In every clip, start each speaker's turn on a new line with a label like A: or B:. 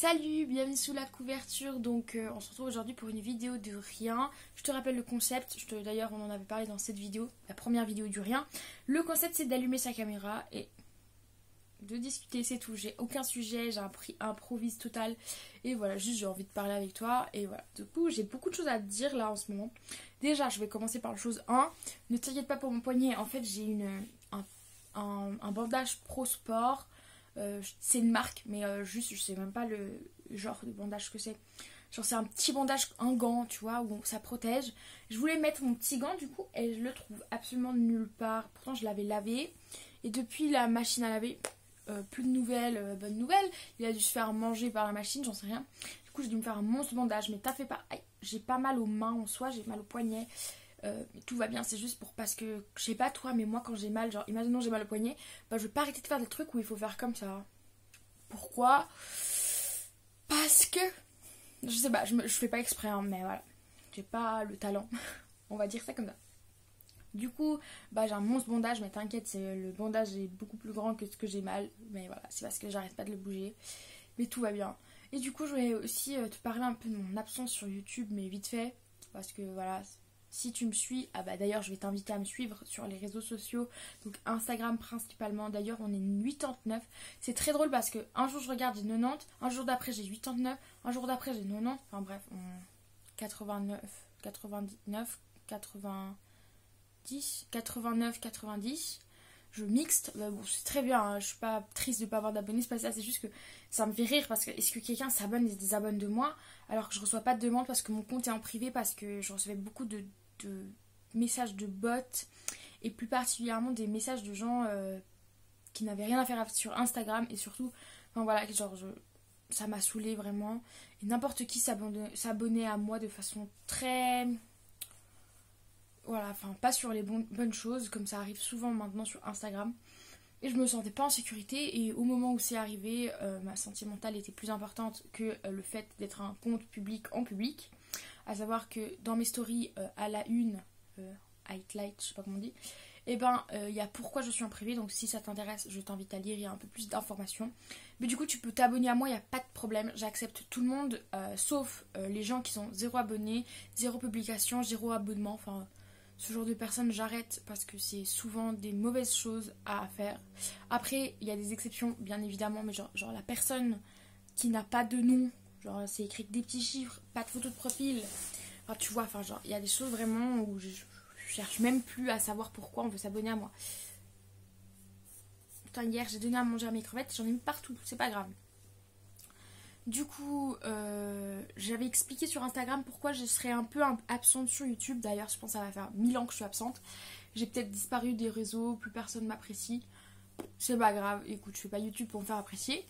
A: Salut, bienvenue sous la couverture. Donc on se retrouve aujourd'hui pour une vidéo de rien. Je te rappelle le concept, d'ailleurs on en avait parlé dans cette vidéo, la première vidéo du rien. Le concept c'est d'allumer sa caméra et de discuter, c'est tout. J'ai aucun sujet, j'ai un prix improvise total. Et voilà, juste j'ai envie de parler avec toi. Et voilà, du coup j'ai beaucoup de choses à te dire là en ce moment. Déjà je vais commencer par la chose 1. Ne t'inquiète pas pour mon poignet, en fait j'ai un bandage Pro Sport. C'est une marque, mais juste je sais même pas le genre de bandage que c'est. Genre c'est un petit bandage, un gant, tu vois, où ça protège. Je voulais mettre mon petit gant du coup et je le trouve absolument nulle part. Pourtant je l'avais lavé et depuis la machine à laver, plus de nouvelles, bonnes nouvelles. Il a dû se faire manger par la machine, j'en sais rien. Du coup j'ai dû me faire un monstre bandage, mais t'as fait pas. Aïe, j'ai pas mal aux mains en soi, j'ai mal au poignet. Tout va bien, c'est juste pour parce que je sais pas toi, mais moi quand j'ai mal, genre imaginons j'ai mal au poignet, bah je veux pas arrêter de faire des trucs où il faut faire comme ça. Pourquoi? Parce que je sais pas, je fais pas exprès, hein, mais voilà, j'ai pas le talent, on va dire ça comme ça. Du coup, bah j'ai un monstre bandage, mais t'inquiète, le bandage est beaucoup plus grand que ce que j'ai mal, mais voilà, c'est parce que j'arrête pas de le bouger, mais tout va bien. Et du coup, je voulais aussi te parler un peu de mon absence sur YouTube, mais vite fait, parce que voilà. Si tu me suis, ah bah d'ailleurs je vais t'inviter à me suivre sur les réseaux sociaux, donc Instagram principalement, d'ailleurs on est 89, c'est très drôle parce que un jour je regarde j'ai 90, un jour d'après j'ai 89, un jour d'après j'ai 90, enfin bref, 89, 99, 90, 89, 90, je mixte, bah bon c'est très bien, hein, je suis pas triste de pas avoir d'abonnés, c'est pas ça, c'est juste que ça me fait rire parce que est-ce que quelqu'un s'abonne et se désabonne de moi alors que je reçois pas de demande parce que mon compte est en privé, parce que je recevais beaucoup de messages de bots et plus particulièrement des messages de gens qui n'avaient rien à faire sur Instagram et surtout, enfin voilà, genre ça m'a saoulée vraiment et n'importe qui s'abonnait à moi de façon très, voilà, enfin pas sur les bonnes choses comme ça arrive souvent maintenant sur Instagram. Et je me sentais pas en sécurité et au moment où c'est arrivé, ma santé mentale était plus importante que le fait d'être un compte public en public. À savoir que dans mes stories à la une, highlight, je sais pas comment on dit, et ben il y a pourquoi je suis en privé, donc si ça t'intéresse, je t'invite à lire, il y a un peu plus d'informations. Mais du coup tu peux t'abonner à moi, il n'y a pas de problème, j'accepte tout le monde, sauf les gens qui sont zéro abonné, zéro publication, zéro abonnement, enfin ce genre de personnes j'arrête parce que c'est souvent des mauvaises choses à faire. Après il y a des exceptions bien évidemment, mais genre la personne qui n'a pas de nom, genre c'est écrit que des petits chiffres, pas de photo de profil, enfin tu vois, enfin genre il y a des choses vraiment où je cherche même plus à savoir pourquoi on veut s'abonner à moi. Putain, hier j'ai donné à manger à mes crevettes, j'en ai mis partout, c'est pas grave. Du coup, j'avais expliqué sur Instagram pourquoi je serais un peu absente sur YouTube. D'ailleurs, je pense que ça va faire 1000 ans que je suis absente. J'ai peut-être disparu des réseaux, plus personne m'apprécie. C'est pas grave, écoute, je fais pas YouTube pour me faire apprécier.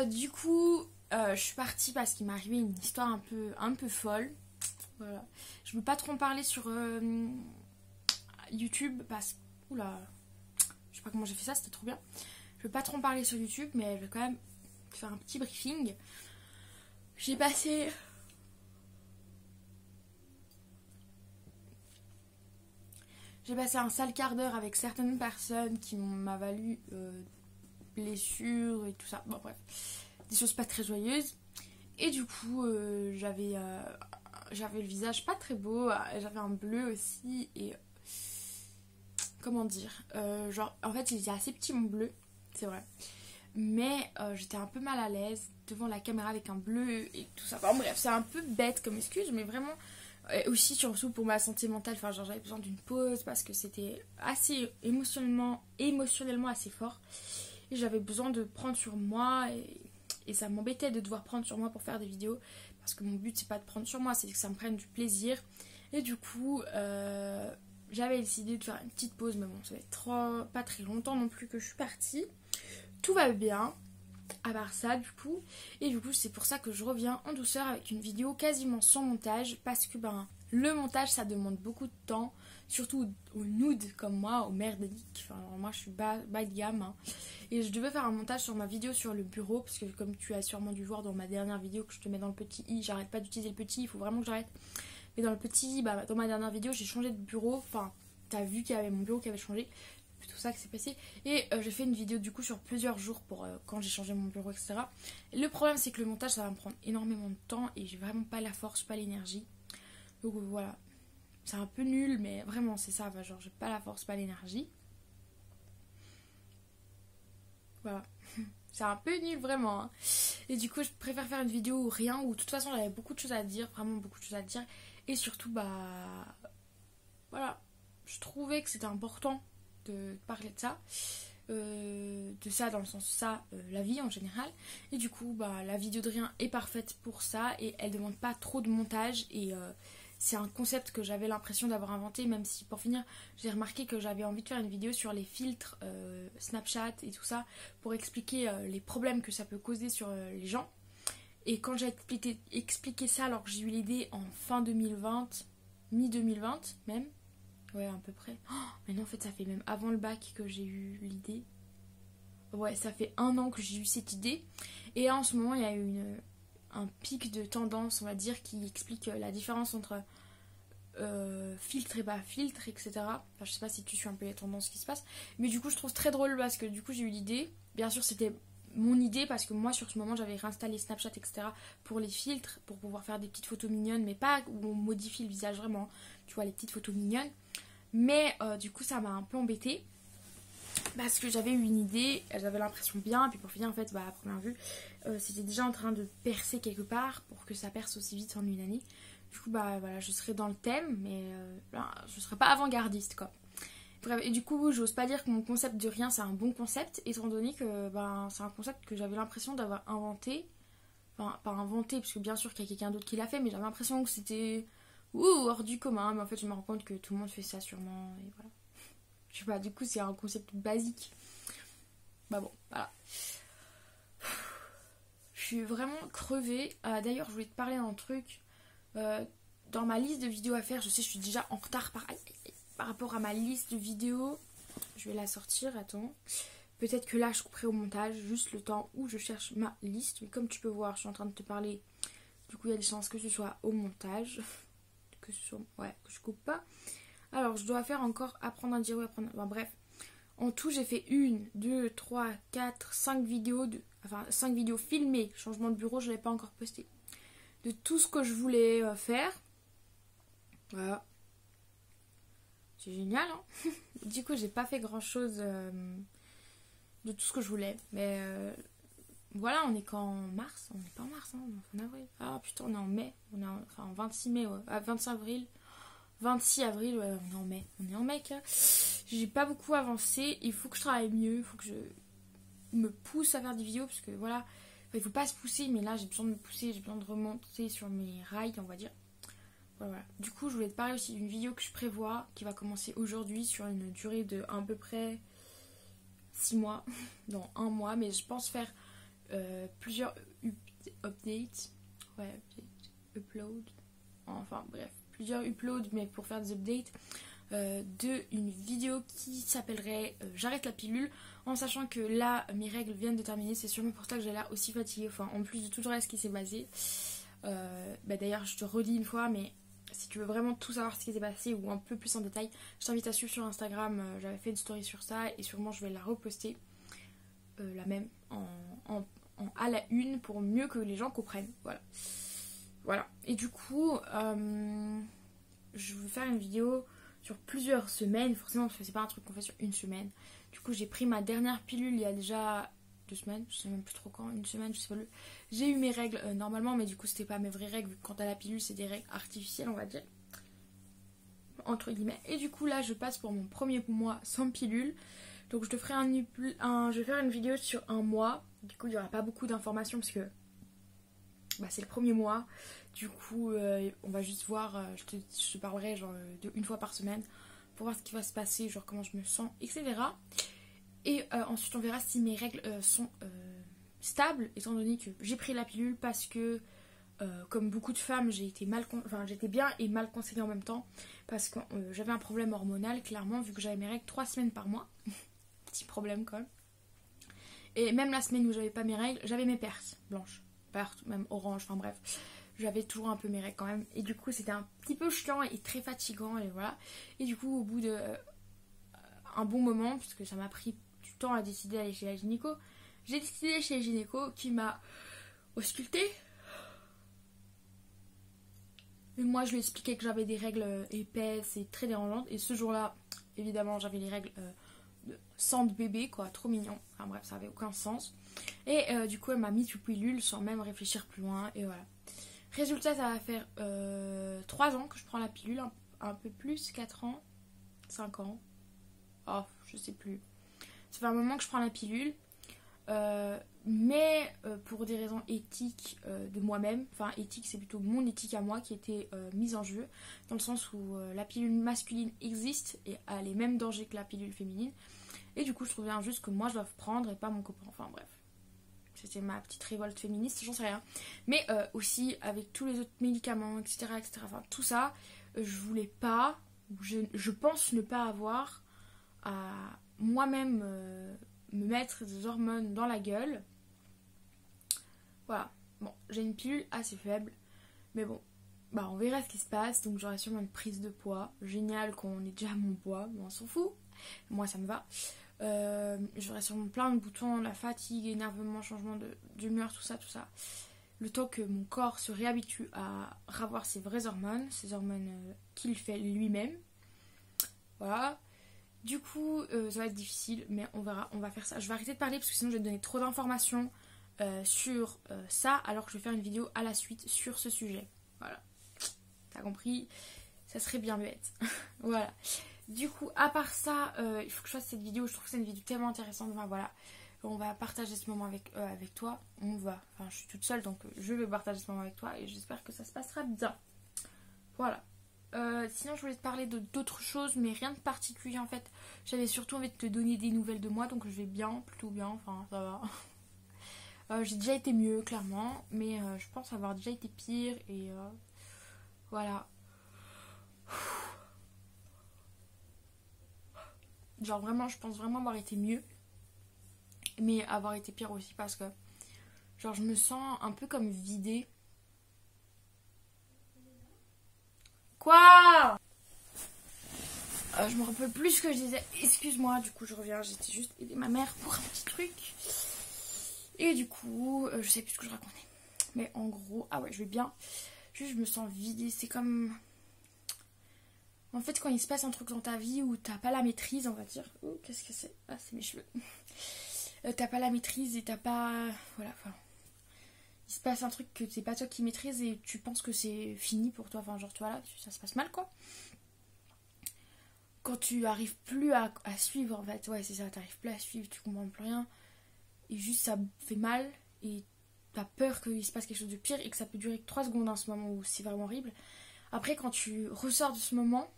A: Du coup, je suis partie parce qu'il m'est arrivé une histoire un peu folle. Voilà. Je veux pas trop en parler sur YouTube parce que... Oula, je sais pas comment j'ai fait ça, c'était trop bien. Je veux pas trop en parler sur YouTube, mais je vais quand même faire un petit briefing. J'ai passé... un sale quart d'heure avec certaines personnes qui m'a valu blessures et tout ça. Bon bref, des choses pas très joyeuses. Et du coup, j'avais le visage pas très beau, j'avais un bleu aussi et... comment dire, genre en fait il était assez petit mon bleu, c'est vrai. Mais j'étais un peu mal à l'aise devant la caméra avec un bleu et tout ça. Enfin bref, c'est un peu bête comme excuse, mais vraiment aussi surtout pour ma santé mentale. Enfin genre j'avais besoin d'une pause parce que c'était assez émotionnellement assez fort. Et j'avais besoin de prendre sur moi et ça m'embêtait de devoir prendre sur moi pour faire des vidéos. Parce que mon but c'est pas de prendre sur moi, c'est que ça me prenne du plaisir. Et du coup... j'avais décidé de faire une petite pause, mais bon, ça va être pas très longtemps non plus que je suis partie. Tout va bien, à part ça du coup. Et du coup, c'est pour ça que je reviens en douceur avec une vidéo quasiment sans montage. Parce que le montage, ça demande beaucoup de temps. Surtout aux nudes comme moi, aux merdiques. Enfin, moi, je suis bas de gamme. Hein. Et je devais faire un montage sur ma vidéo sur le bureau. Parce que comme tu as sûrement dû voir dans ma dernière vidéo que je te mets dans le petit i, j'arrête pas d'utiliser le petit i, il faut vraiment que j'arrête. Mais dans le petit, dans ma dernière vidéo, j'ai changé de bureau. Enfin, t'as vu qu'il y avait mon bureau qui avait changé. plutôt ça qui s'est passé. Et j'ai fait une vidéo du coup sur plusieurs jours pour quand j'ai changé mon bureau, etc. Et le problème c'est que le montage ça va me prendre énormément de temps et j'ai vraiment pas la force, pas l'énergie. Donc voilà, c'est un peu nul mais vraiment c'est ça, genre j'ai pas la force, pas l'énergie. Voilà. C'est un peu nul vraiment. Hein. Et du coup, je préfère faire une vidéo ou rien, où de toute façon j'avais beaucoup de choses à dire, vraiment beaucoup de choses à dire. Et surtout, voilà. Je trouvais que c'était important de parler de ça dans le sens ça, la vie en général. Et du coup, la vidéo de rien est parfaite pour ça et elle demande pas trop de montage. Et c'est un concept que j'avais l'impression d'avoir inventé, même si pour finir j'ai remarqué que j'avais envie de faire une vidéo sur les filtres Snapchat et tout ça pour expliquer les problèmes que ça peut causer sur les gens. Et quand j'ai expliqué ça alors que j'ai eu l'idée en fin 2020, mi-2020 même, ouais à peu près, mais non en fait ça fait même avant le bac que j'ai eu l'idée. Ouais, ça fait 1 an que j'ai eu cette idée et là en ce moment il y a eu un pic de tendance, on va dire, qui explique la différence entre filtre et pas filtre, etc. Enfin, je sais pas si tu suis un peu les tendances qui se passent, mais du coup, je trouve très drôle parce que du coup, j'ai eu l'idée. Bien sûr, c'était mon idée parce que moi, sur ce moment, j'avais réinstallé Snapchat, etc. pour les filtres, pour pouvoir faire des petites photos mignonnes, mais pas où on modifie le visage vraiment, tu vois, les petites photos mignonnes. Mais du coup, ça m'a un peu embêtée. Parce que j'avais eu une idée, j'avais l'impression bien, et puis pour finir en fait, à première vue, c'était déjà en train de percer quelque part pour que ça perce aussi vite en 1 année. Du coup, voilà, je serais dans le thème, mais je serais pas avant-gardiste quoi. Bref, et du coup, j'ose pas dire que mon concept de rien c'est un bon concept, étant donné que c'est un concept que j'avais l'impression d'avoir inventé. Enfin, pas inventé, parce que bien sûr qu'il y a quelqu'un d'autre qui l'a fait, mais j'avais l'impression que c'était hors du commun, mais en fait, je me rends compte que tout le monde fait ça sûrement, et voilà. Je sais pas, du coup, c'est un concept basique. Bon, voilà. Je suis vraiment crevée. D'ailleurs, je voulais te parler d'un truc. Dans ma liste de vidéos à faire, je sais, je suis déjà en retard par rapport à ma liste de vidéos. Je vais la sortir, attends. Peut-être que là, je couperai au montage, juste le temps où je cherche ma liste. Mais comme tu peux voir, je suis en train de te parler. Du coup, il y a des chances que ce soit au montage. Que je coupe pas. Alors, je dois faire encore apprendre à dire ou apprendre... bref. En tout, j'ai fait 1, 2, 3, 4, 5 vidéos. 5 vidéos filmées. Changement de bureau, je ne l'ai pas encore posté. De tout ce que je voulais faire. Voilà. C'est génial, hein. Du coup, j'ai pas fait grand-chose de tout ce que je voulais. Mais voilà, on est qu'en mars. On n'est pas en mars, hein, on est en avril. Ah putain, on est en mai. On est en 26 mai, ouais. 25 avril. 26 avril, ouais, on est en mai. On est en mai, hein. J'ai pas beaucoup avancé. Il faut que je travaille mieux. Il faut que je me pousse à faire des vidéos. Parce que voilà, enfin, il faut pas se pousser. Mais là, j'ai besoin de me pousser. J'ai besoin de remonter sur mes rails, on va dire. Voilà. Du coup, je voulais te parler aussi d'une vidéo que je prévois. Qui va commencer aujourd'hui sur une durée de à peu près 6 mois. Dans 1 mois. Mais je pense faire plusieurs updates. Ouais, upload. Enfin, bref. Plusieurs uploads, mais pour faire des updates de une vidéo qui s'appellerait J'arrête la pilule, en sachant que là mes règles viennent de terminer, c'est sûrement pour ça que j'ai l'air aussi fatiguée, enfin en plus de tout le reste qui s'est basé. D'ailleurs je te redis une fois, mais si tu veux vraiment tout savoir ce qui s'est passé ou un peu plus en détail, je t'invite à suivre sur Instagram, j'avais fait une story sur ça et sûrement je vais la reposter, la même en à la une pour mieux que les gens comprennent, voilà. Et du coup, je vais faire une vidéo sur plusieurs semaines. Forcément, parce que c'est pas un truc qu'on fait sur une semaine. Du coup, j'ai pris ma dernière pilule il y a déjà 2 semaines. Je sais même plus trop quand. 1 semaine, je sais pas plus. J'ai eu mes règles normalement, mais du coup, c'était pas mes vraies règles. Quant à la pilule, c'est des règles artificielles, on va dire. Entre guillemets. Et du coup, là, je passe pour mon premier mois sans pilule. Donc, je te ferai je vais faire une vidéo sur 1 mois. Du coup, il y aura pas beaucoup d'informations parce que c'est le premier mois. Du coup, on va juste voir, je te parlerai genre de 1 fois par semaine pour voir ce qui va se passer, genre comment je me sens, etc. Et ensuite, on verra si mes règles sont stables, étant donné que j'ai pris la pilule parce que, comme beaucoup de femmes, j'étais bien et mal conseillée en même temps parce que j'avais un problème hormonal, clairement, vu que j'avais mes règles 3 semaines par mois. Petit problème quand même. Et même la semaine où j'avais pas mes règles, j'avais mes pertes blanches. Même orange, enfin bref, j'avais toujours un peu mes règles quand même, et du coup c'était un petit peu chiant et très fatigant, et voilà. Et du coup au bout de un bon moment, puisque ça m'a pris du temps à décider d'aller chez la gynéco. J'ai décidé chez la gynéco qui m'a auscultée. Et moi, je lui ai expliqué que j'avais des règles épaisses et très dérangeantes. Et ce jour-là, évidemment, j'avais les règles de sang de bébé, quoi, trop mignon. Enfin bref, ça avait aucun sens. Et du coup, elle m'a mis sous pilule sans même réfléchir plus loin. Et voilà. Résultat, ça va faire 3 ans que je prends la pilule, un peu plus, 4 ans, 5 ans. Oh, je sais plus. Ça fait un moment que je prends la pilule. Mais pour des raisons éthiques de moi-même, enfin éthique c'est plutôt mon éthique à moi qui était mise en jeu, dans le sens où la pilule masculine existe et a les mêmes dangers que la pilule féminine, et du coup je trouvais injuste que moi je doive prendre et pas mon copain, enfin bref. C'était ma petite révolte féministe, j'en sais rien. Mais aussi avec tous les autres médicaments, etc. Enfin tout ça, je voulais pas, je pense ne pas avoir à moi-même me mettre des hormones dans la gueule. Voilà. Bon, j'ai une pilule assez faible. Mais bon, bah on verra ce qui se passe. Donc j'aurai sûrement une prise de poids. Génial qu'on ait déjà mon poids. Mais on s'en fout. Moi ça me va. J'aurai sûrement plein de boutons. La fatigue, énervement, changement d'humeur, tout ça, tout ça. Le temps que mon corps se réhabitue à revoir ses vraies hormones. Ces hormones qu'il fait lui-même. Voilà. Du coup, ça va être difficile, mais on verra, on va faire ça. Je vais arrêter de parler parce que sinon je vais te donner trop d'informations sur ça, alors que je vais faire une vidéo à la suite sur ce sujet. Voilà. T'as compris? Ça serait bien bête. Voilà. Du coup, à part ça, il faut que je fasse cette vidéo. Je trouve que c'est une vidéo tellement intéressante. Enfin, voilà. On va partager ce moment avec toi. Enfin, je suis toute seule, donc je vais partager ce moment avec toi et j'espère que ça se passera bien. Voilà. Sinon je voulais te parler d'autres choses, mais rien de particulier en fait. J'avais surtout envie de te donner des nouvelles de moi, donc je vais bien, plutôt bien, enfin ça va. J'ai déjà été mieux clairement, mais je pense avoir déjà été pire et voilà. Genre vraiment, je pense vraiment avoir été mieux, mais avoir été pire aussi parce que genre je me sens un peu comme vidée. Quoi? Je me rappelle plus ce que je disais. Excuse-moi, du coup je reviens. J'étais juste aider ma mère pour un petit truc. Et du coup, je sais plus ce que je racontais. Mais en gros, ah ouais, je vais bien. Juste, je me sens vidée. C'est comme... En fait, quand il se passe un truc dans ta vie où t'as pas la maîtrise, on va dire. Oh, qu'est-ce que c'est? Ah, c'est mes cheveux. T'as pas la maîtrise et t'as pas... Voilà, enfin... Il se passe un truc que c'est pas toi qui maîtrise et tu penses que c'est fini pour toi. Enfin, genre, tu vois là, ça se passe mal, quoi. Quand tu arrives plus à suivre, en fait, ouais, c'est ça, t'arrives plus à suivre, tu comprends plus rien, et juste ça fait mal, et t'as peur qu'il se passe quelque chose de pire, et que ça peut durer que 3 secondes en ce moment où c'est vraiment horrible. Après, quand tu ressors de ce moment,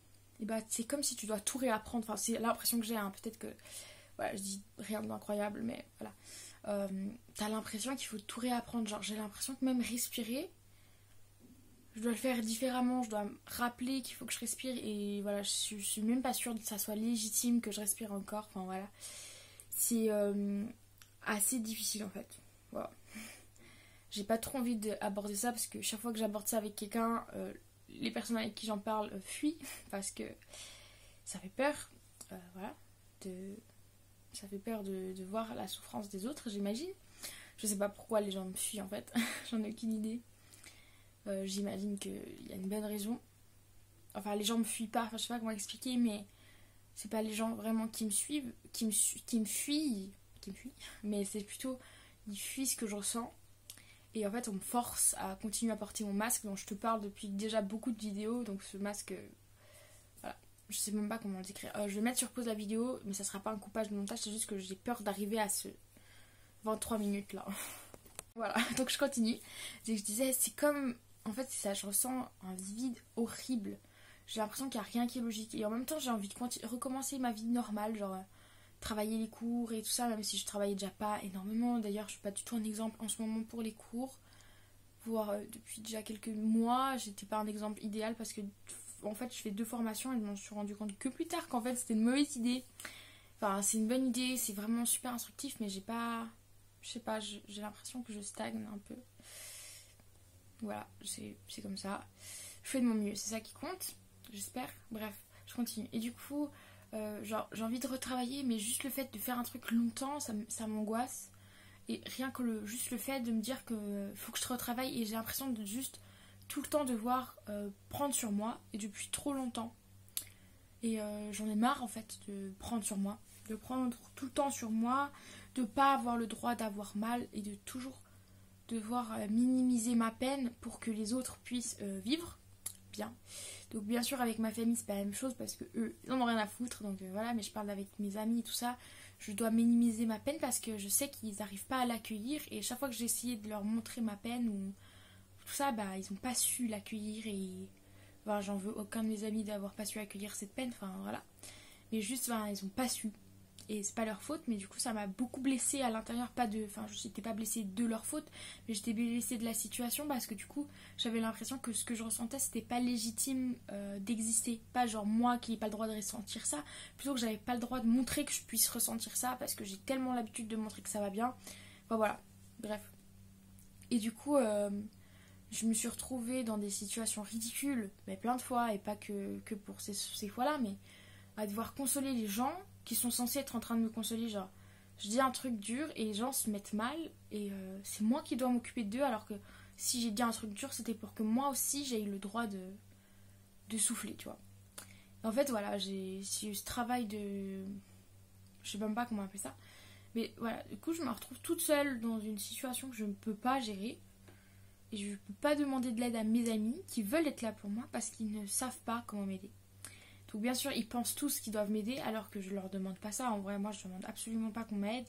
A: et bah, c'est comme si tu dois tout réapprendre, enfin, c'est l'impression que j'ai, hein. Peut-être que, voilà, je dis rien d'incroyable, mais voilà. T'as l'impression qu'il faut tout réapprendre, genre, j'ai l'impression que même respirer, je dois le faire différemment, je dois me rappeler qu'il faut que je respire et voilà, je suis même pas sûre que ça soit légitime que je respire encore, enfin voilà. C'est assez difficile en fait, voilà. J'ai pas trop envie d'aborder ça parce que chaque fois que j'aborde ça avec quelqu'un, les personnes avec qui j'en parle fuient parce que ça fait peur, voilà, ça fait peur de voir la souffrance des autres, j'imagine. Je sais pas pourquoi les gens me fuient en fait, j'en ai aucune idée. J'imagine qu'il y a une bonne raison. Enfin, les gens me fuient pas, enfin, je sais pas comment expliquer, mais c'est pas les gens vraiment qui me suivent, qui me fuient, mais c'est plutôt ils fuient ce que je ressens. Et en fait, on me force à continuer à porter mon masque dont je te parle depuis déjà beaucoup de vidéos. Donc, ce masque, voilà, je sais même pas comment le décrire. Je vais mettre sur pause la vidéo, mais ça sera pas un coupage de montage, c'est juste que j'ai peur d'arriver à ce 23 minutes là. Voilà, donc je continue. Je disais, c'est comme. En fait, c'est ça, je ressens un vide horrible. J'ai l'impression qu'il n'y a rien qui est logique. Et en même temps, j'ai envie de recommencer ma vie normale, genre travailler les cours et tout ça, même si je travaillais déjà pas énormément. D'ailleurs, je suis pas du tout un exemple en ce moment pour les cours. Voire depuis déjà quelques mois, j'étais pas un exemple idéal parce que en fait, je fais 2 formations et je m'en suis rendu compte que plus tard qu'en fait, c'était une mauvaise idée. Enfin, c'est une bonne idée, c'est vraiment super instructif, mais j'ai pas. Je sais pas, j'ai l'impression que je stagne un peu. Voilà, c'est comme ça. Je fais de mon mieux, c'est ça qui compte, j'espère. Bref, je continue. Et du coup, Genre j'ai envie de retravailler, mais juste le fait de faire un truc longtemps, ça m'angoisse. Et rien que juste le fait de me dire que faut que je retravaille, et j'ai l'impression de juste tout le temps devoir prendre sur moi, et depuis trop longtemps. Et j'en ai marre en fait de prendre sur moi, de prendre tout le temps sur moi, de pas avoir le droit d'avoir mal et de toujours devoir minimiser ma peine pour que les autres puissent vivre bien. Donc bien sûr avec ma famille c'est pas la même chose parce que eux ils en ont rien à foutre, donc voilà, mais je parle avec mes amis et tout ça, je dois minimiser ma peine parce que je sais qu'ils n'arrivent pas à l'accueillir, et chaque fois que j'ai essayé de leur montrer ma peine ou tout ça, bah ils ont pas su l'accueillir, et enfin, j'en veux aucun de mes amis d'avoir pas su accueillir cette peine, enfin voilà, mais juste enfin, ils ont pas su. Et c'est pas leur faute, mais du coup ça m'a beaucoup blessée à l'intérieur, enfin je n'étais pas blessée de leur faute, mais j'étais blessée de la situation parce que du coup j'avais l'impression que ce que je ressentais c'était pas légitime d'exister, pas genre moi qui n'ai pas le droit de ressentir ça, plutôt que j'avais pas le droit de montrer que je puisse ressentir ça parce que j'ai tellement l'habitude de montrer que ça va bien, enfin voilà, bref. Et du coup je me suis retrouvée dans des situations ridicules, mais plein de fois, et pas que pour ces fois-là, mais à devoir consoler les gens qui sont censés être en train de me consoler, genre je dis un truc dur et les gens se mettent mal, et c'est moi qui dois m'occuper d'eux, alors que si j'ai dit un truc dur c'était pour que moi aussi j'ai eu le droit de souffler, tu vois. En fait voilà, j'ai eu ce travail de, je sais même pas comment appeler ça, mais voilà, du coup je me retrouve toute seule dans une situation que je ne peux pas gérer, et je ne peux pas demander de l'aide à mes amis qui veulent être là pour moi parce qu'ils ne savent pas comment m'aider. Donc bien sûr, ils pensent tous qu'ils doivent m'aider alors que je leur demande pas ça. En vrai, moi, je demande absolument pas qu'on m'aide.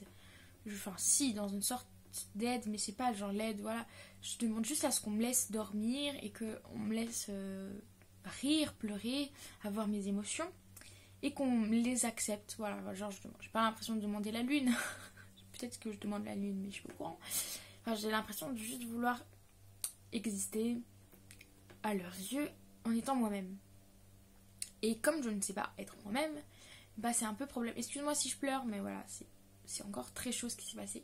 A: Enfin, si, dans une sorte d'aide, mais c'est pas genre l'aide, voilà. Je demande juste à ce qu'on me laisse dormir et qu'on me laisse rire, pleurer, avoir mes émotions, et qu'on les accepte. Voilà, genre, j'ai pas l'impression de demander la lune. Peut-être que je demande la lune, mais je suis pas au courant. Enfin, j'ai l'impression de juste vouloir exister à leurs yeux en étant moi-même. Et comme je ne sais pas être moi-même, bah c'est un peu problème. Excuse-moi si je pleure, mais voilà, c'est encore très chaud ce qui s'est passé.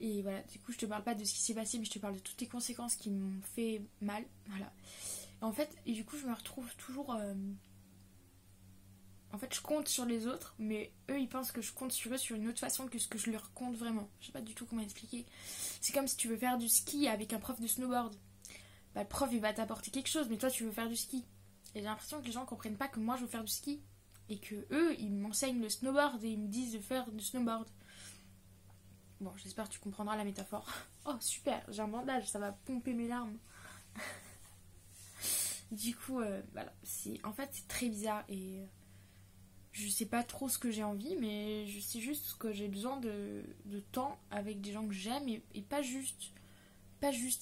A: Et voilà, du coup je te parle pas de ce qui s'est passé, mais je te parle de toutes les conséquences qui m'ont fait mal. Voilà. Et en fait, et du coup je me retrouve toujours... En fait je compte sur les autres, mais eux ils pensent que je compte sur eux sur une autre façon que ce que je leur compte vraiment. Je sais pas du tout comment expliquer. C'est comme si tu veux faire du ski avec un prof de snowboard. Bah le prof il va t'apporter quelque chose, mais toi tu veux faire du ski. Et j'ai l'impression que les gens comprennent pas que moi je veux faire du ski, et que eux ils m'enseignent le snowboard et ils me disent de faire du snowboard. Bon, j'espère que tu comprendras la métaphore. Oh super, j'ai un bandage, ça va pomper mes larmes. Du coup voilà, en fait c'est très bizarre, et je sais pas trop ce que j'ai envie, mais je sais juste que j'ai besoin de temps avec des gens que j'aime, et pas juste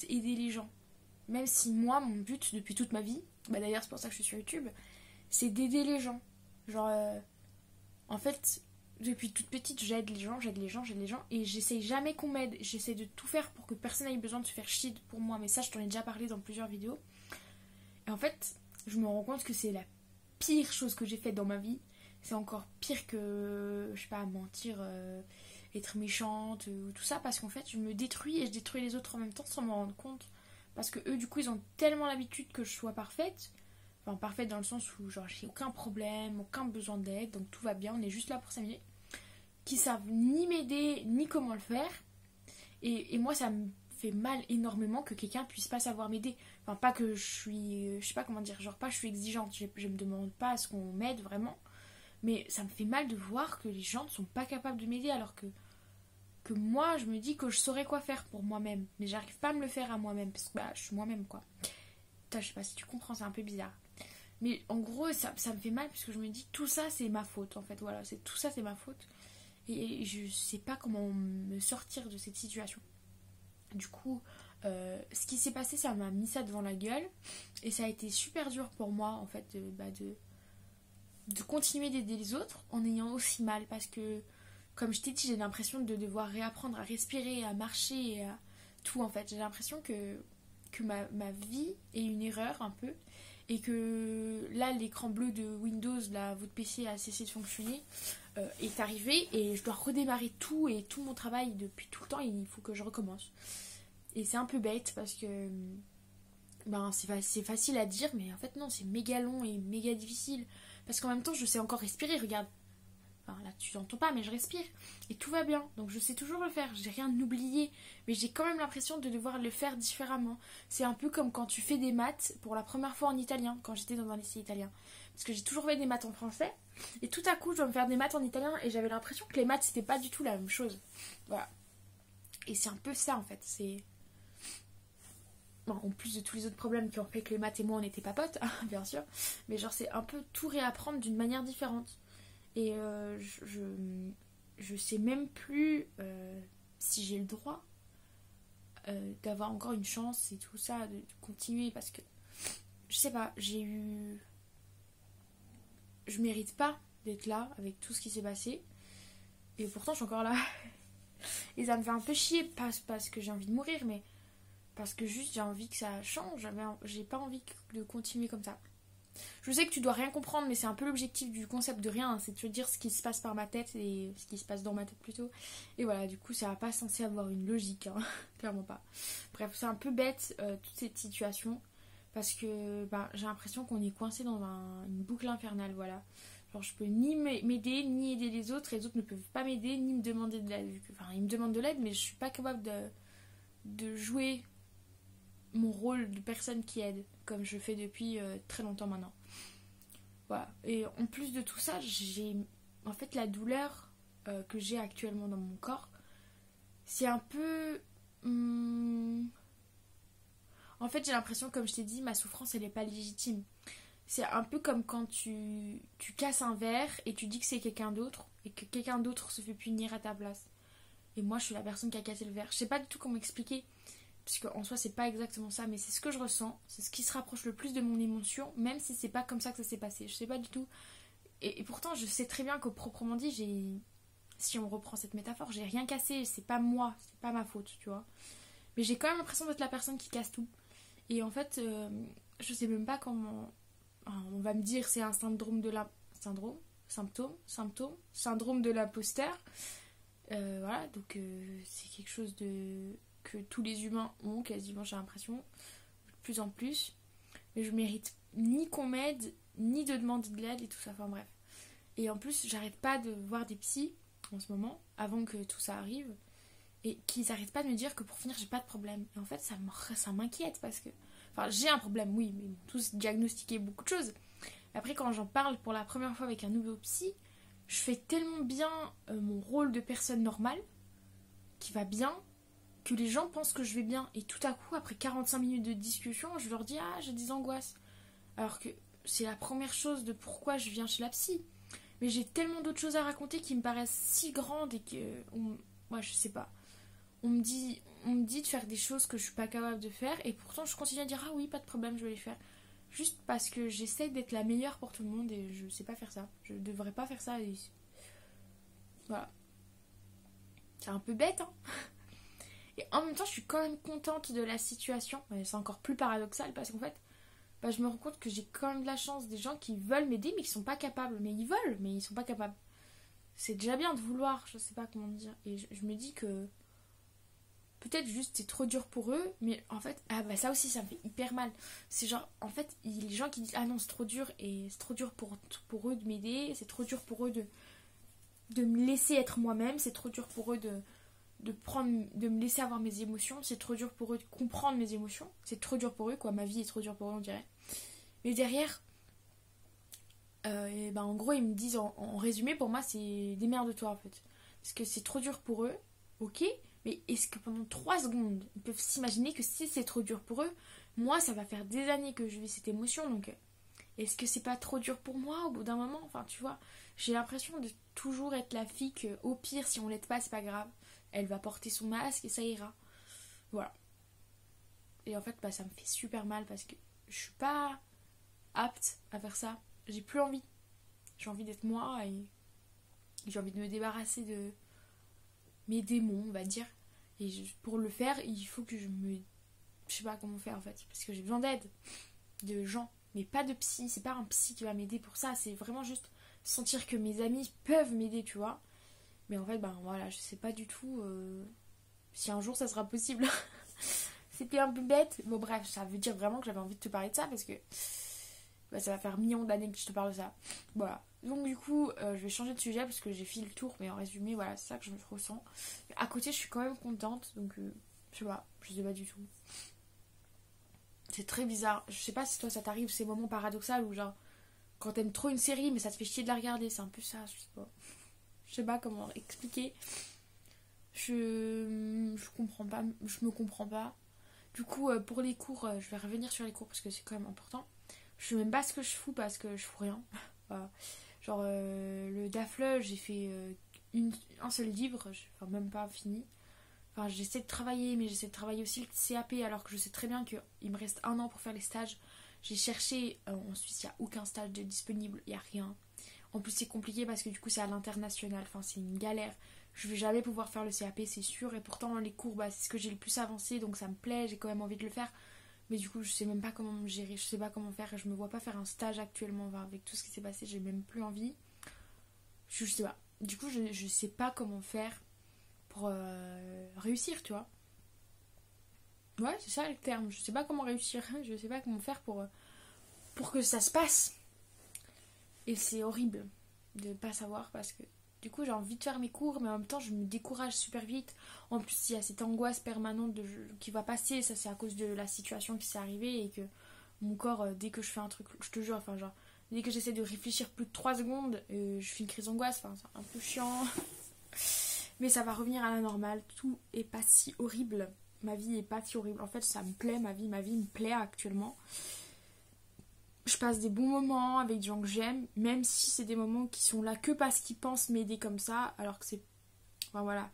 A: aider les gens. Même si moi mon but depuis toute ma vie, bah d'ailleurs c'est pour ça que je suis sur YouTube, c'est d'aider les gens. Genre en fait depuis toute petite j'aide les gens, et j'essaye jamais qu'on m'aide, j'essaie de tout faire pour que personne n'ait besoin de se faire chier pour moi, mais ça je t'en ai déjà parlé dans plusieurs vidéos. Et en fait je me rends compte que c'est la pire chose que j'ai faite dans ma vie. C'est encore pire que, je sais pas, mentir, être méchante ou tout ça, parce qu'en fait je me détruis et je détruis les autres en même temps sans m'en rendre compte. Parce que eux, du coup, ils ont tellement l'habitude que je sois parfaite. Enfin, parfaite dans le sens où, genre, j'ai aucun problème, aucun besoin d'aide, donc tout va bien, on est juste là pour s'amuser. Qui savent ni m'aider, ni comment le faire. Et moi, ça me fait mal énormément que quelqu'un puisse pas savoir m'aider. Enfin, pas que je suis, je sais pas comment dire, genre pas je suis exigeante, je me demande pas à ce qu'on m'aide vraiment. Mais ça me fait mal de voir que les gens ne sont pas capables de m'aider, alors que moi je me dis que je saurais quoi faire pour moi-même, mais j'arrive pas à me le faire à moi-même parce que bah, je suis moi-même quoi. Putain, je sais pas si tu comprends, c'est un peu bizarre, mais en gros ça me fait mal parce que je me dis tout ça c'est ma faute en fait, voilà, tout ça c'est ma faute, et je sais pas comment me sortir de cette situation. Du coup ce qui s'est passé, ça m'a mis ça devant la gueule, et ça a été super dur pour moi en fait de continuer d'aider les autres en ayant aussi mal, parce que comme je t'ai dit, j'ai l'impression de devoir réapprendre à respirer, à marcher, et à tout en fait. J'ai l'impression que ma vie est une erreur un peu, et que là l'écran bleu de Windows, là votre PC a cessé de fonctionner, est arrivé, et je dois redémarrer tout, et tout mon travail depuis tout le temps, il faut que je recommence. Et c'est un peu bête parce que ben, c'est facile à dire, mais en fait non, c'est méga long et méga difficile. Parce qu'en même temps, je sais encore respirer, regarde. Enfin, là, tu n'entends pas, mais je respire. Et tout va bien. Donc, je sais toujours le faire. J'ai rien oublié. Mais j'ai quand même l'impression de devoir le faire différemment. C'est un peu comme quand tu fais des maths pour la première fois en italien, quand j'étais dans un lycée italien. Parce que j'ai toujours fait des maths en français. Et tout à coup, je dois me faire des maths en italien. Et j'avais l'impression que les maths, c'était pas du tout la même chose. Voilà. Et c'est un peu ça, en fait. C'est... Bon, en plus de tous les autres problèmes qui ont fait que les maths et moi, on n'était pas potes, bien sûr. Mais genre, c'est un peu tout réapprendre d'une manière différente. Et je sais même plus si j'ai le droit d'avoir encore une chance et tout ça, de continuer, parce que je sais pas, je mérite pas d'être là avec tout ce qui s'est passé, et pourtant je suis encore là. Et ça me fait un peu chier, pas parce que j'ai envie de mourir, mais parce que juste j'ai envie que ça change. J'ai pas envie de continuer comme ça. Je sais que tu dois rien comprendre, mais c'est un peu l'objectif du concept de rien, c'est de te dire ce qui se passe par ma tête et ce qui se passe dans ma tête plutôt. Et voilà, du coup, ça va pas censé avoir une logique, hein. Clairement pas. Bref, c'est un peu bête toute cette situation, parce que bah, j'ai l'impression qu'on est coincé dans une boucle infernale, voilà. Genre, je peux ni m'aider, ni aider les autres ne peuvent pas m'aider, ni me demander de l'aide. Enfin, ils me demandent de l'aide, mais je suis pas capable de jouer mon rôle de personne qui aide, comme je fais depuis très longtemps maintenant. Voilà. Et en plus de tout ça, j'ai en fait la douleur que j'ai actuellement dans mon corps, c'est un peu... En fait, j'ai l'impression, comme je t'ai dit, ma souffrance, elle n'est pas légitime. C'est un peu comme quand tu casses un verre et tu dis que c'est quelqu'un d'autre, et que quelqu'un d'autre se fait punir à ta place. Et moi, je suis la personne qui a cassé le verre. Je sais pas du tout comment expliquer, parce qu'en soi, c'est pas exactement ça, mais c'est ce que je ressens. C'est ce qui se rapproche le plus de mon émotion, même si c'est pas comme ça que ça s'est passé. Je sais pas du tout. Et pourtant, je sais très bien qu'au proprement dit, si on reprend cette métaphore, j'ai rien cassé. C'est pas moi, c'est pas ma faute, tu vois. Mais j'ai quand même l'impression d'être la personne qui casse tout. Et en fait, je sais même pas comment... Enfin, on va me dire c'est un syndrome de la... Syndrome de l'imposteur. Voilà, donc c'est quelque chose que tous les humains ont quasiment, j'ai l'impression, de plus en plus. Mais je mérite ni qu'on m'aide, ni de demander de l'aide et tout ça, enfin bref. Et en plus, j'arrête pas de voir des psys en ce moment, avant que tout ça arrive, et qu'ils arrêtent pas de me dire que pour finir, j'ai pas de problème. Et en fait, ça m'inquiète parce que... Enfin, j'ai un problème, oui, mais ils m'ont tous diagnostiqué beaucoup de choses. Après, quand j'en parle pour la première fois avec un nouveau psy, je fais tellement bien mon rôle de personne normale, qui va bien, que les gens pensent que je vais bien. Et tout à coup, après 45 minutes de discussion, je leur dis « Ah, j'ai des angoisses ». Alors que c'est la première chose de pourquoi je viens chez la psy. Mais j'ai tellement d'autres choses à raconter qui me paraissent si grandes et que... Moi, je sais pas. On me dit de faire des choses que je suis pas capable de faire, et pourtant je continue à dire « Ah oui, pas de problème, je vais les faire ». Juste parce que j'essaie d'être la meilleure pour tout le monde et je sais pas faire ça. Je devrais pas faire ça. Et... Voilà. C'est un peu bête, hein. Et en même temps, je suis quand même contente de la situation. C'est encore plus paradoxal parce qu'en fait, je me rends compte que j'ai quand même de la chance, des gens qui veulent m'aider mais qui sont pas capables. Mais ils veulent, mais ils sont pas capables. C'est déjà bien de vouloir, je sais pas comment dire. Et je me dis que peut-être juste c'est trop dur pour eux, mais en fait, ça aussi ça me fait hyper mal. C'est genre, en fait, les gens qui disent ah non c'est trop dur, et c'est trop dur pour eux de m'aider, c'est trop dur pour eux de me laisser être moi-même, c'est trop dur pour eux de me laisser avoir mes émotions, c'est trop dur pour eux de comprendre mes émotions, c'est trop dur pour eux, quoi, ma vie est trop dure pour eux, on dirait. Mais derrière, en gros, ils me disent en résumé, pour moi, c'est démerde-toi en fait. Parce que c'est trop dur pour eux, ok, mais est-ce que pendant 3 secondes, ils peuvent s'imaginer que si c'est trop dur pour eux, moi, ça va faire des années que je vis cette émotion, donc est-ce que c'est pas trop dur pour moi au bout d'un moment? Enfin, tu vois, j'ai l'impression de toujours être la fille que, au pire, si on l'aide pas, c'est pas grave. Elle va porter son masque et ça ira. Voilà. Et en fait, ça me fait super mal parce que je suis pas apte à faire ça. J'ai plus envie. J'ai envie d'être moi et j'ai envie de me débarrasser de mes démons, on va dire. Et pour le faire, il faut que je sais pas comment faire en fait. Parce que j'ai besoin d'aide. De gens. Mais pas de psy. C'est pas un psy qui va m'aider pour ça. C'est vraiment juste sentir que mes amis peuvent m'aider, tu vois. Mais en fait, voilà, je sais pas du tout si un jour ça sera possible. C'était un peu bête. Bon, bref, ça veut dire vraiment que j'avais envie de te parler de ça parce que Bah, ça va faire millions d'années que je te parle de ça. Voilà. Donc du coup, je vais changer de sujet parce que j'ai fait le tour, mais en résumé, voilà, c'est ça que je me ressens. À côté, je suis quand même contente, donc je sais pas du tout. C'est très bizarre. Je sais pas si toi ça t'arrive ces moments paradoxaux où genre quand t'aimes trop une série mais ça te fait chier de la regarder, c'est un peu ça, je sais pas. Je sais pas comment expliquer. Je comprends pas, je me comprends pas. Du coup, pour les cours, je vais revenir sur les cours parce que c'est quand même important. Je sais même pas ce que je fous parce que je fous rien. Voilà. Genre, le DAFLE, j'ai fait un seul livre, enfin, même pas fini. Enfin, j'essaie de travailler, mais j'essaie de travailler aussi le CAP alors que je sais très bien qu'il me reste 1 an pour faire les stages. J'ai cherché, en Suisse, il n'y a aucun stage de disponible, il n'y a rien. En plus, c'est compliqué parce que du coup, c'est à l'international, enfin, c'est une galère. Je vais jamais pouvoir faire le CAP, c'est sûr. Et pourtant, les cours, bah, c'est ce que j'ai le plus avancé, donc ça me plaît, j'ai quand même envie de le faire. Mais du coup, je sais même pas comment me gérer, je sais pas comment faire et je me vois pas faire un stage actuellement. Enfin, avec tout ce qui s'est passé, j'ai même plus envie. Je sais pas. Du coup, je sais pas comment faire pour réussir, tu vois. Ouais, c'est ça le terme. Je sais pas comment réussir. Je sais pas comment faire pour que ça se passe. Et c'est horrible de pas savoir parce que du coup j'ai envie de faire mes cours mais en même temps je me décourage super vite. En plus il y a cette angoisse permanente qui va passer, ça c'est à cause de la situation qui s'est arrivée et que mon corps dès que je fais un truc, je te jure, enfin genre dès que j'essaie de réfléchir plus de 3 secondes, je fais une crise d'angoisse, enfin c'est un peu chiant. Mais ça va revenir à la normale, tout est pas si horrible. Ma vie est pas si horrible. En fait ça me plaît, ma vie me plaît actuellement. Je passe des bons moments avec des gens que j'aime, même si c'est des moments qui sont là que parce qu'ils pensent m'aider comme ça, alors que c'est... Enfin voilà.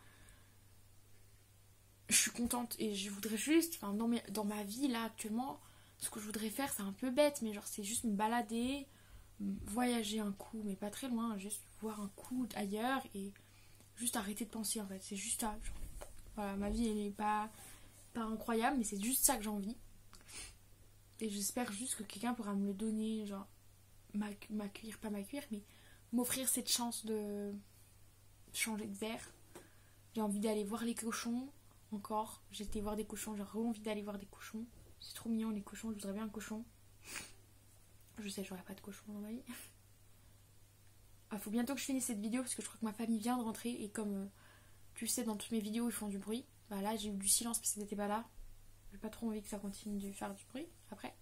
A: Je suis contente et je voudrais juste... Enfin, dans ma vie, là, actuellement, ce que je voudrais faire, c'est un peu bête, mais genre, c'est juste me balader, voyager un coup, mais pas très loin, juste voir un coup ailleurs et juste arrêter de penser, en fait. C'est juste ça. Genre, voilà, ma vie, elle est pas incroyable, mais c'est juste ça que j'ai envie. Et j'espère juste que quelqu'un pourra me le donner, genre m'accueillir, pas m'accueillir, mais m'offrir cette chance de changer de verre. J'ai envie d'aller voir les cochons, encore. J'ai été voir des cochons, j'ai envie d'aller voir des cochons. C'est trop mignon les cochons, je voudrais bien un cochon. Je sais, j'aurais pas de cochon dans ma vie. Ah, faut bientôt que je finisse cette vidéo parce que je crois que ma famille vient de rentrer et comme tu sais, dans toutes mes vidéos ils font du bruit. Bah là, j'ai eu du silence parce qu'ils n'étaient pas là. J'ai pas trop envie que ça continue de faire du bruit après.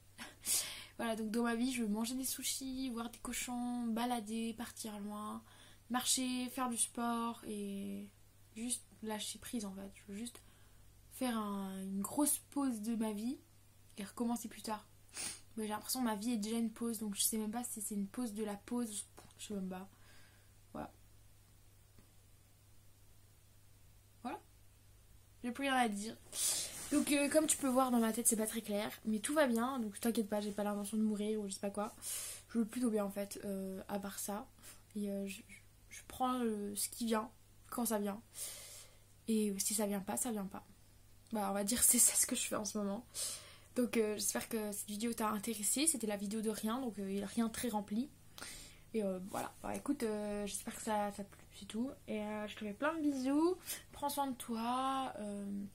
A: Voilà, donc dans ma vie, je veux manger des sushis, voir des cochons, balader, partir loin, marcher, faire du sport et juste lâcher prise en fait. Je veux juste faire une grosse pause de ma vie et recommencer plus tard. Mais j'ai l'impression que ma vie est déjà une pause, donc je sais même pas si c'est une pause de la pause. Je sais même pas. Voilà. Voilà. J'ai plus rien à dire. Donc comme tu peux voir dans ma tête c'est pas très clair, mais tout va bien, donc t'inquiète pas, j'ai pas l'intention de mourir ou je sais pas quoi. Je veux plutôt bien en fait, à part ça. Et je prends ce qui vient, quand ça vient. Et si ça vient pas, ça vient pas. Bah on va dire c'est ça ce que je fais en ce moment. Donc j'espère que cette vidéo t'a intéressé, c'était la vidéo de rien, donc il n'y a rien très rempli. Et voilà, bah, écoute, j'espère que ça t'a plu, c'est tout. Et je te fais plein de bisous. Prends soin de toi.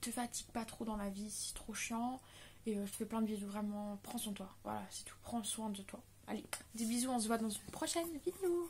A: Te fatigue pas trop dans la vie, c'est trop chiant. Et je te fais plein de bisous, vraiment. Prends soin de toi. Voilà, c'est tout. Prends soin de toi. Allez, des bisous, on se voit dans une prochaine vidéo.